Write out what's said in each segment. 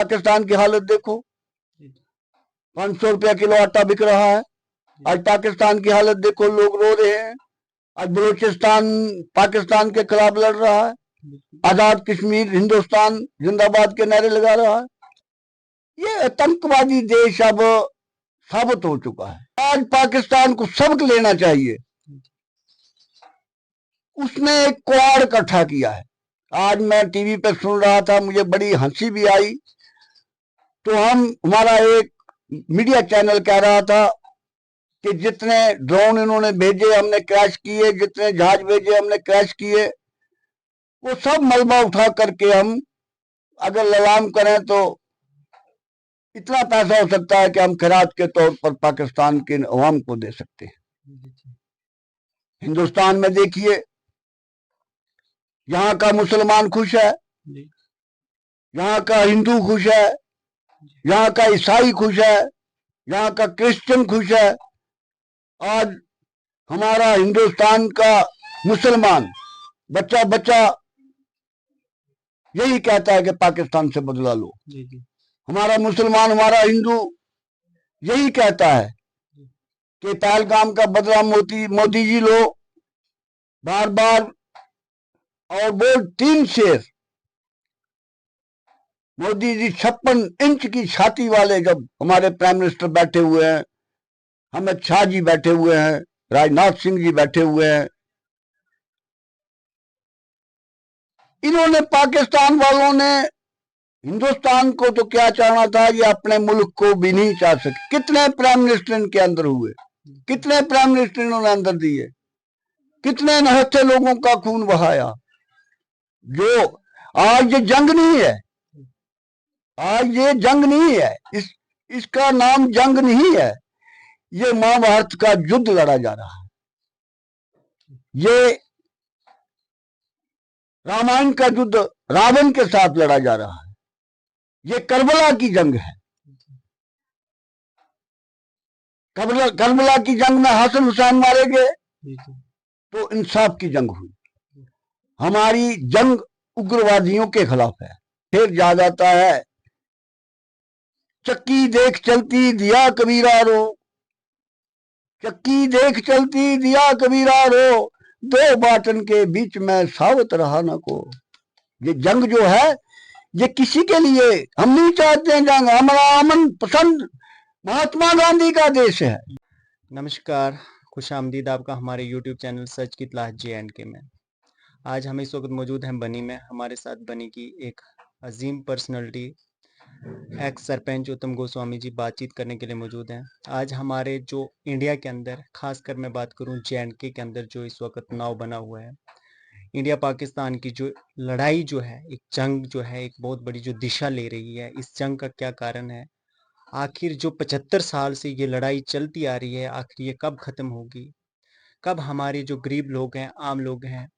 पाकिस्तान की हालत देखो, 500 रुपया किलो आटा बिक रहा है। आज पाकिस्तान की हालत देखो, लोग रो रहे हैं। आज बलूचिस्तान पाकिस्तान के खिलाफ लड़ रहा है, आजाद कश्मीर हिंदुस्तान जिंदाबाद के नारे लगा रहा है। ये आतंकवादी देश अब साबित हो चुका है। आज पाकिस्तान को सबक लेना चाहिए। उसने एक क्वाड इकट्ठा किया है। आज मैं टीवी पे सुन रहा था, मुझे बड़ी हंसी भी आई। तो हमारा एक मीडिया चैनल कह रहा था कि जितने ड्रोन इन्होंने भेजे हमने क्रैश किए, जितने जहाज भेजे हमने क्रैश किए, वो सब मलबा उठा करके हम अगर ललाम करें तो इतना पैसा हो सकता है कि हम खैरात के तौर पर पाकिस्तान के अवाम को दे सकते हैं। हिंदुस्तान में देखिए, यहाँ का मुसलमान खुश है, यहाँ का हिंदू खुश है, यहाँ का ईसाई खुश है, यहाँ का क्रिश्चियन खुश है। आज हमारा हिंदुस्तान का मुसलमान बच्चा बच्चा यही कहता है कि पाकिस्तान से बदला लो। हमारा मुसलमान, हमारा हिंदू यही कहता है कि पहलगाम का बदला मोदी जी लो, बार बार। और वो 3 शेर मोदी जी 56 इंच की छाती वाले, जब हमारे प्राइम मिनिस्टर बैठे हुए हैं, अमित शाह जी बैठे हुए हैं, राजनाथ सिंह जी बैठे हुए हैं, इन्होंने पाकिस्तान वालों ने हिंदुस्तान को तो क्या चाहना था, ये अपने मुल्क को भी नहीं चाह सके। कितने प्राइम मिनिस्टर इनके अंदर हुए, कितने प्राइम मिनिस्टर इन्होंने अंदर दिए, कितने निहत्थे लोगों का खून बहाया। जो आज ये जंग नहीं है, आज ये जंग नहीं है, इसका नाम जंग नहीं है, ये महाभारत का युद्ध लड़ा जा रहा है। ये रामायण का युद्ध रावण के साथ लड़ा जा रहा है। ये करबला की जंग है। करबला की जंग में हसन हुसैन मारे गए तो इंसाफ की जंग हुई। हमारी जंग उग्रवादियों के खिलाफ है। फिर याद आता है, चक्की देख चलती दिया कबीरा रो, चक्की देख चलती दिया कबीरा रो, 2 बाटन के बीच में सावत रहा न को। ये जंग जो है, ये किसी के लिए हम नहीं चाहते हैं जंग। हमारा अमन पसंद महात्मा गांधी का देश है। नमस्कार, खुश आमदीद आपका हमारे YouTube चैनल सच की तलाश JNK में। आज हम इस वक्त मौजूद हैं बनी में। हमारे साथ बनी की एक अजीम पर्सनैलिटी एक्स सरपंच उत्तम गोस्वामी जी बातचीत करने के लिए मौजूद हैं। आज हमारे जो इंडिया के अंदर, खासकर मैं बात करूं JNK के अंदर जो इस वक्त तनाव बना हुआ है, इंडिया पाकिस्तान की जो लड़ाई जो है, एक जंग जो है, एक बहुत बड़ी जो दिशा ले रही है, इस जंग का क्या कारण है, आखिर जो 75 साल से ये लड़ाई चलती आ रही है, आखिर ये कब खत्म होगी, कब हमारे जो गरीब लोग हैं, आम लोग हैं,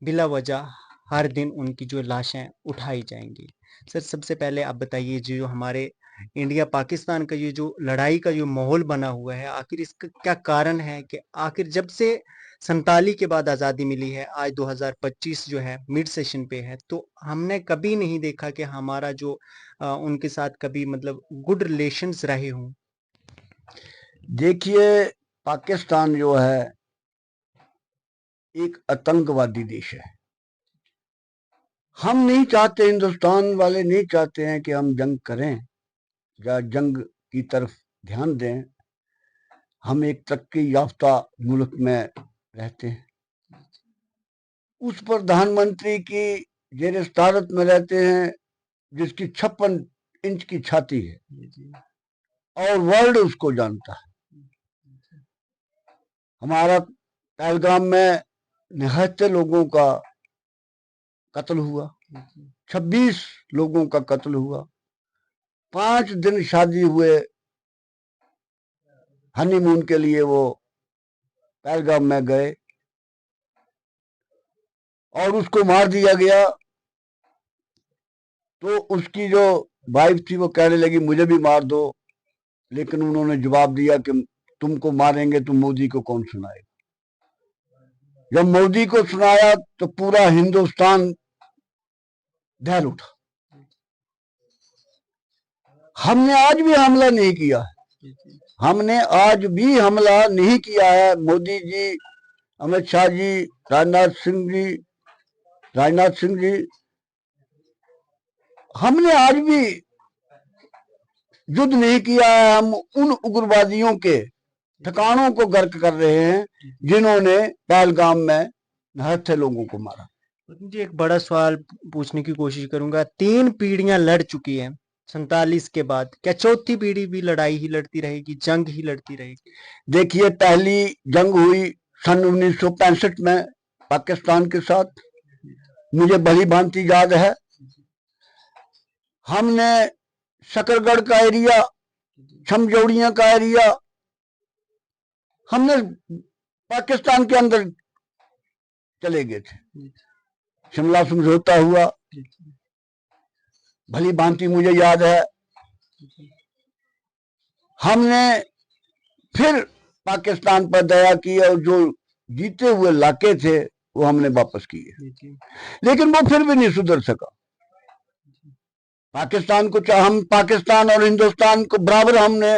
बिला वजह हर दिन उनकी जो लाशें उठाई जाएंगी। सर, सबसे पहले आप बताइए, जो हमारे इंडिया पाकिस्तान का ये जो लड़ाई का जो माहौल बना हुआ है, आखिर इसका क्या कारण है कि आखिर जब से 47 के बाद आज़ादी मिली है, आज 2025 जो है मिड सेशन पे है, तो हमने कभी नहीं देखा कि हमारा जो उनके साथ कभी मतलब गुड रिलेशंस रहे हों। देखिए, पाकिस्तान जो है एक आतंकवादी देश है। हम नहीं चाहते, हिंदुस्तान वाले नहीं चाहते हैं कि हम जंग करें या जंग की तरफ ध्यान दें। हम एक तरक्की याफ्ता मुल्क में रहते हैं, उस प्रधानमंत्री की जेर सदारत में रहते हैं जिसकी 56 इंच की छाती है और वर्ल्ड उसको जानता है। हमारा पहलगाम में निहत्थे लोगों का कत्ल हुआ, 26 लोगों का कत्ल हुआ। 5 दिन शादी हुए, हनीमून के लिए वो पहलगाम में गए और उसको मार दिया गया। तो उसकी जो वाइफ थी वो कहने लगी मुझे भी मार दो, लेकिन उन्होंने जवाब दिया कि तुमको मारेंगे तो मोदी को कौन सुनाएगा। जब मोदी को सुनाया तो पूरा हिंदुस्तान दहल उठा। हमने आज भी हमला नहीं किया है, हमने आज भी हमला नहीं किया है। मोदी जी, अमित शाह जी, राजनाथ सिंह जी, हमने आज भी युद्ध नहीं किया है। हम उन उग्रवादियों के ठिकानों को गर्क कर रहे हैं जिन्होंने पहलगाम में निहत्थे लोगों को मारा। जी एक बड़ा सवाल पूछने की कोशिश करूंगा, 3 पीढ़ियां लड़ चुकी हैं 47 के बाद, क्या चौथी पीढ़ी भी लड़ाई ही लड़ती रहेगी, जंग ही लड़ती रहेगी? देखिए, पहली जंग हुई सन 1965 में पाकिस्तान के साथ, मुझे भली भांति याद है। हमने शकरगढ़ का एरिया, छमजौड़िया का एरिया, हमने पाकिस्तान के अंदर चले गए थे। शिमला समझौता हुआ, भली भांति मुझे याद है। हमने फिर पाकिस्तान पर दया की और जो जीते हुए इलाके थे वो हमने वापस किए, लेकिन वो फिर भी नहीं सुधर सका। पाकिस्तान को, हम पाकिस्तान और हिंदुस्तान को बराबर हमने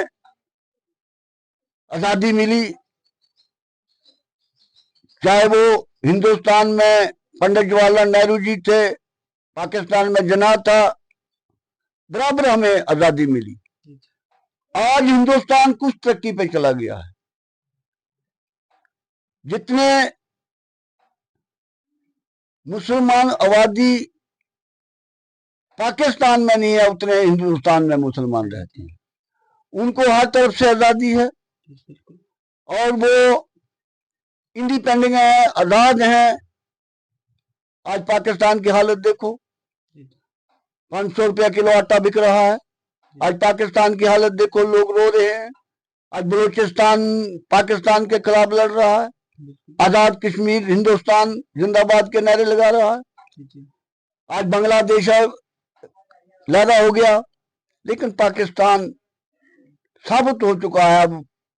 आजादी मिली, चाहे वो हिंदुस्तान में पंडित जवाहरलाल नेहरू जी थे, पाकिस्तान में जिन्ना था, बराबर हमें आजादी मिली। आज हिंदुस्तान कुछ तरक्की पे चला गया है। जितने मुसलमान आबादी पाकिस्तान में नहीं है उतने हिंदुस्तान में मुसलमान रहते हैं। उनको हर तरफ से आजादी है और वो इंडिपेंडेंट है, आजाद हैं। आज पाकिस्तान की हालत देखो, 500 रुपया किलो आटा बिक रहा है। आज पाकिस्तान की हालत देखो, लोग रो रहे हैं। आज बलूचिस्तान पाकिस्तान के खिलाफ लड़ रहा है, आजाद कश्मीर हिंदुस्तान जिंदाबाद के नारे लगा रहा है। आज बांग्लादेश लड़ा हो गया, लेकिन पाकिस्तान साबित हो चुका है अब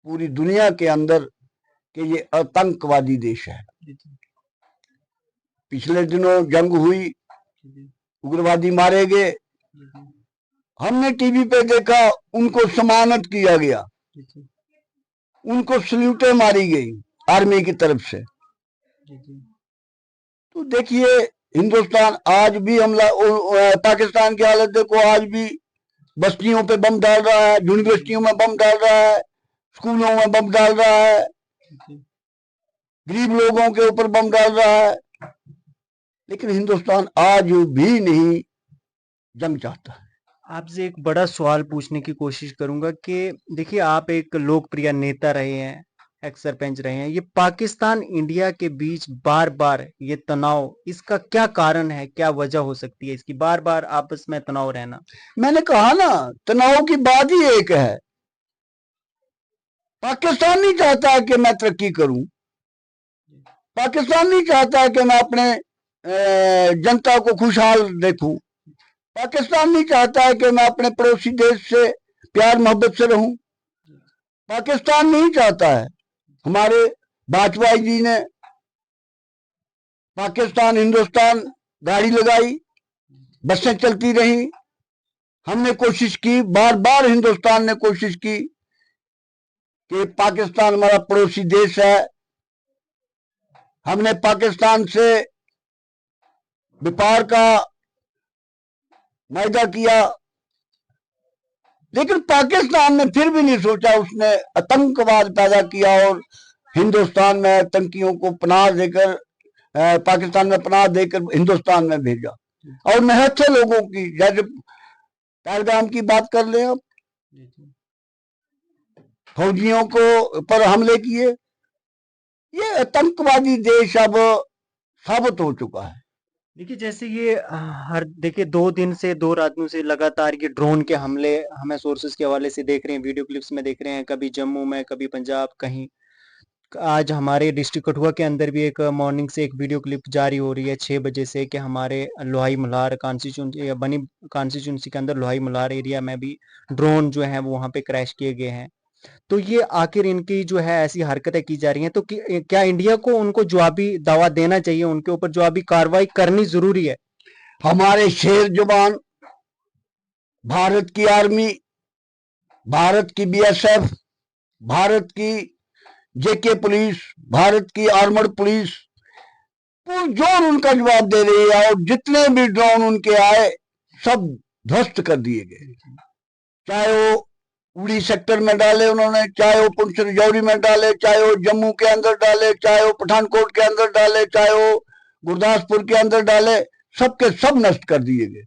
पूरी दुनिया के अंदर कि ये आतंकवादी देश है। पिछले दिनों जंग हुई, उग्रवादी मारे गए, हमने टीवी पे देखा, उनको सम्मानित किया गया, उनको सल्यूटें मारी गई आर्मी की तरफ से। तो देखिए, हिंदुस्तान आज भी हमला, पाकिस्तान की हालत देखो, आज भी बस्तियों पे बम डाल रहा है, यूनिवर्सिटियों में बम डाल रहा है, स्कूलों में बम डाल रहा है, गरीब लोगों के ऊपर बम डाल रहा है। लेकिन हिंदुस्तान आज भी नहीं जंग चाहता है। आपसे एक बड़ा सवाल पूछने की कोशिश करूंगा कि देखिए, आप एक लोकप्रिय नेता रहे हैं, एक्स सरपंच रहे हैं, ये पाकिस्तान इंडिया के बीच बार बार ये तनाव, इसका क्या कारण है, क्या वजह हो सकती है इसकी बार बार आपस में तनाव रहना? मैंने कहा ना, तनाव की बात ही एक है। पाकिस्तान नहीं चाहता कि मैं तरक्की करूं, पाकिस्तान नहीं चाहता कि मैं अपने जनता को खुशहाल देखूं, पाकिस्तान नहीं चाहता है कि मैं अपने पड़ोसी देश से प्यार मोहब्बत से रहूं, पाकिस्तान नहीं चाहता है। हमारे वाजपेयी जी ने पाकिस्तान हिंदुस्तान गाड़ी लगाई, बसें चलती रही, हमने कोशिश की, बार बार हिंदुस्तान ने कोशिश की कि पाकिस्तान हमारा पड़ोसी देश है, हमने पाकिस्तान से व्यापार का वायदा किया, लेकिन पाकिस्तान ने फिर भी नहीं सोचा, उसने आतंकवाद पैदा किया और हिंदुस्तान में आतंकियों को पनाह देकर, पाकिस्तान में पनाह देकर हिंदुस्तान में भेजा। और निहत्थे लोगों की, जैसे पहलगाम की बात कर ले, आप फौजियों को पर हमले किए, ये आतंकवादी देश अब साबित हो चुका है। देखिए, जैसे ये हर देखिए 2 दिन से 2 रातों से लगातार ये ड्रोन के हमले हमें सोर्सेस के हवाले से देख रहे हैं, वीडियो क्लिप्स में देख रहे हैं, कभी जम्मू में, कभी पंजाब, कहीं आज हमारे डिस्ट्रिक्ट कठुआ के अंदर भी एक मॉर्निंग से एक वीडियो क्लिप जारी हो रही है 6 बजे से कि हमारे लोहाई मल्हार कॉन्स्टिट्यूंसी या बनी कॉन्स्टिट्यूंसी के अंदर लोहाई मल्हार एरिया में भी ड्रोन जो है वो वहाँ पे क्रैश किए गए हैं। तो ये आखिर इनकी जो है ऐसी हरकतें की जा रही हैं, तो क्या इंडिया को उनको जवाबी दावा देना चाहिए, उनके ऊपर जवाबी कार्रवाई करनी जरूरी है? हमारे शेर जवान, भारत की आर्मी भारत की बीएसएफ, भारत की जेके पुलिस, भारत की आर्मर्ड पुलिस पुरजोर उनका जवाब दे रही है, और जितने भी ड्रोन उनके आए सब ध्वस्त कर दिए गए। चाहे वो उड़ी सेक्टर में डाले उन्होंने, चाहे वो पुंछ राजौरी में डाले, चाहे वो जम्मू के अंदर डाले, चाहे वो पठानकोट के अंदर डाले, चाहे वो गुरदासपुर के अंदर डाले, सबके सब नष्ट कर दिए गए।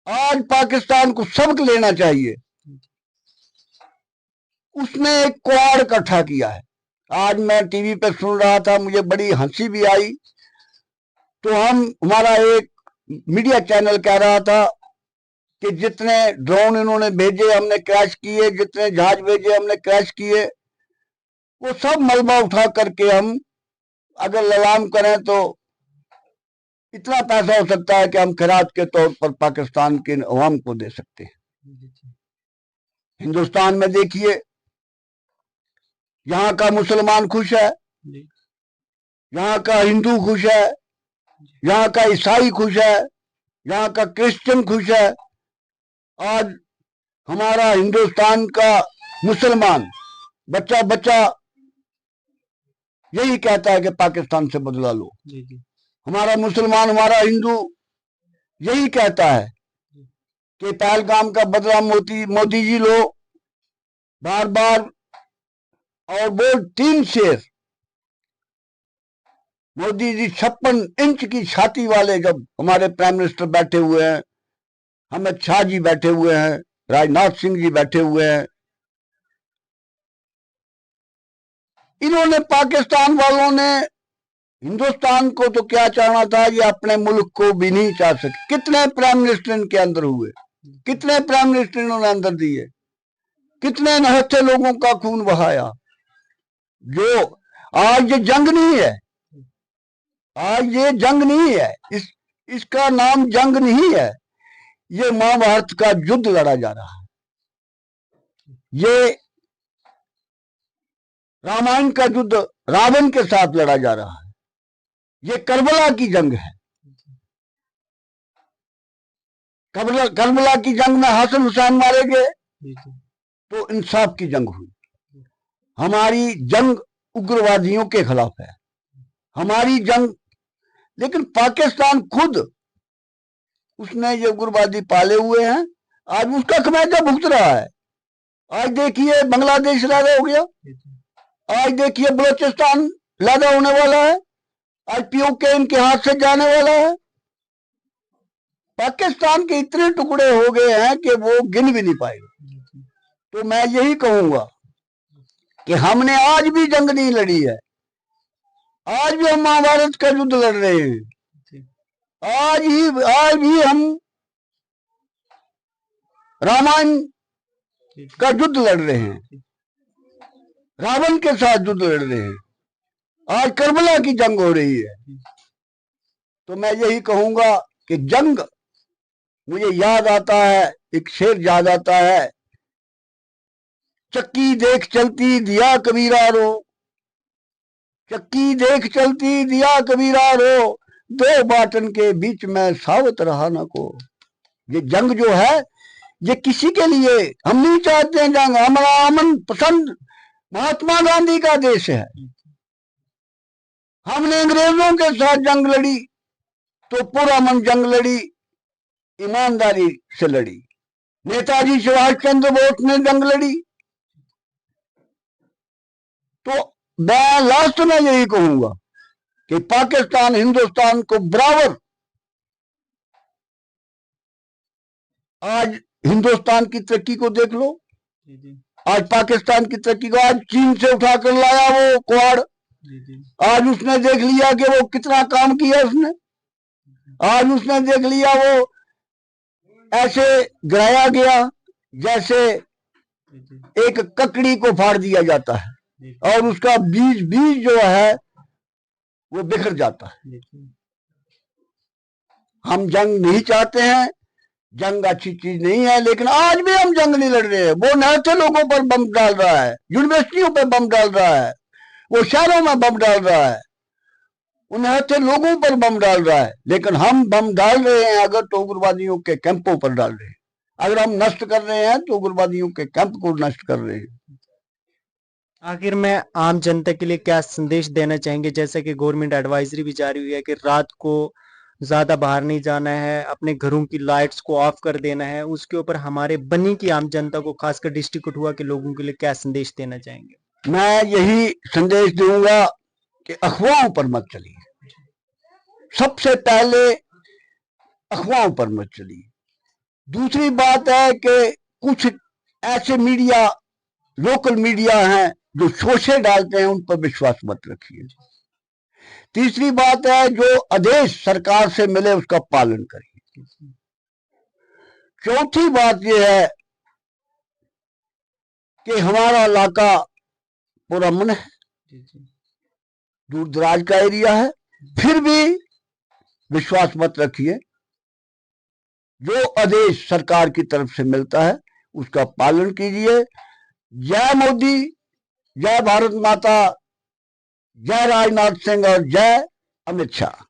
आज पाकिस्तान को सबक लेना चाहिए। उसने एक क्वाड इकट्ठा किया है। आज मैं टीवी पे सुन रहा था, मुझे बड़ी हंसी भी आई। तो हमारा एक मीडिया चैनल कह रहा था कि जितने ड्रोन इन्होंने भेजे हमने क्रैश किए, जितने जहाज भेजे हमने क्रैश किए, वो सब मलबा उठा करके हम अगर नीलाम करें तो इतना पैसा हो सकता है कि हम खैरात के तौर पर पाकिस्तान के अवाम को दे सकते हैं। हिंदुस्तान में देखिए, यहाँ का मुसलमान खुश है, यहाँ का हिंदू खुश है, यहाँ का ईसाई खुश है, यहाँ का क्रिश्चियन खुश है। आज हमारा हिंदुस्तान का मुसलमान बच्चा बच्चा यही कहता है कि पाकिस्तान से बदला लो। हमारा मुसलमान, हमारा हिंदू यही कहता है कि पहलगाम का बदला मोदी जी लो, बार बार। और वो 3 शेर मोदी जी 56 इंच की छाती वाले, जब हमारे प्राइम मिनिस्टर बैठे हुए हैं, अमित शाह जी बैठे हुए हैं, राजनाथ सिंह जी बैठे हुए हैं, इन्होंने पाकिस्तान वालों ने हिंदुस्तान को तो क्या चाहना था, ये अपने मुल्क को भी नहीं चाह सके। कितने प्राइम मिनिस्टर इनके अंदर हुए, कितने प्राइम मिनिस्टर इन्होंने अंदर दिए, कितने निहत्थे लोगों का खून बहाया। जो आज ये जंग नहीं है, आज ये जंग नहीं है, इसका नाम जंग नहीं है, ये महाभारत का युद्ध लड़ा जा रहा है। ये रामायण का युद्ध रावण के साथ लड़ा जा रहा है। ये करबला की जंग है। करबला की जंग में हसन हुसैन मारे गए तो इंसाफ की जंग हुई। हमारी जंग उग्रवादियों के खिलाफ है, हमारी जंग। लेकिन पाकिस्तान खुद, उसने ये उग्रवादी पाले हुए हैं, आज उसका खमियाजा भुगत रहा है। आज देखिए बांग्लादेश लैदा हो गया, आज देखिए बलोचिस्तान लैदा होने वाला है, आज पीओके इनके हाथ से जाने वाला है। पाकिस्तान के इतने टुकड़े हो गए हैं कि वो गिन भी नहीं पाएगा। तो मैं यही कहूंगा कि हमने आज भी जंग नहीं लड़ी है, आज भी हम महाभारत का युद्ध लड़ रहे हैं। आज भी हम रामायण का युद्ध लड़ रहे हैं, रावण के साथ युद्ध लड़ रहे हैं। आज करबला की जंग हो रही है। तो मैं यही कहूंगा कि जंग, मुझे याद आता है, एक शेर याद आता है, चक्की देख चलती दिया कबीरा रो, चक्की देख चलती दिया कबीरा रो, 2 बाटन के बीच में सावत रहा न को। ये जंग जो है, ये किसी के लिए हम नहीं चाहते हैं जंग। हमारा अमन पसंद महात्मा गांधी का देश है। हमने अंग्रेजों के साथ जंग लड़ी तो पूरा मन जंग लड़ी, ईमानदारी से लड़ी। नेताजी सुभाष चंद्र बोस ने जंग लड़ी। तो मैं लास्ट में यही कहूंगा कि पाकिस्तान हिंदुस्तान को बराबर, आज हिंदुस्तान की तरक्की को देख लो, आज पाकिस्तान की तरक्की को, आज चीन से उठाकर लाया वो क्वाड, आज उसने देख लिया कि वो कितना काम किया उसने। आज उसने देख लिया वो ऐसे गिराया गया जैसे एक ककड़ी को फाड़ दिया जाता है और उसका बीज जो है वो बिखर जाता है। हम जंग नहीं चाहते हैं, जंग अच्छी चीज नहीं है, लेकिन आज भी हम जंग नहीं लड़ रहे हैं। वो नहते लोगों पर बम डाल रहा है, यूनिवर्सिटियों पर बम डाल रहा है, वो शहरों में बम डाल रहा है, उन नहते लोगों पर बम डाल रहा है। लेकिन हम बम डाल रहे हैं अगर तो उग्रवादियों के कैंपों पर डाल रहे हैं। अगर हम नष्ट कर रहे हैं तो उग्रवादियों के कैंप को नष्ट कर रहे हैं। आखिर में आम जनता के लिए क्या संदेश देना चाहेंगे? जैसे कि गवर्नमेंट एडवाइजरी भी जारी हुई है कि रात को ज्यादा बाहर नहीं जाना है, अपने घरों की लाइट्स को ऑफ कर देना है। उसके ऊपर हमारे बनी की आम जनता को, खासकर डिस्ट्रिक्ट कठुआ के लोगों के लिए क्या संदेश देना चाहेंगे? मैं यही संदेश दूंगा कि अफवाहों पर मत चलिए। सबसे पहले अफवाहों पर मत चलिए। दूसरी बात है कि कुछ ऐसे मीडिया, लोकल मीडिया हैं जो शोषे डालते हैं, उन पर विश्वास मत रखिए। तीसरी बात है, जो आदेश सरकार से मिले उसका पालन करिए। चौथी बात यह है कि हमारा इलाका पूरा अमन है, दूर दराज का एरिया है, फिर भी विश्वास मत रखिए। जो आदेश सरकार की तरफ से मिलता है उसका पालन कीजिए। जय मोदी, जय भारत माता, जय राजनाथ सिंह और जय अमित शाह।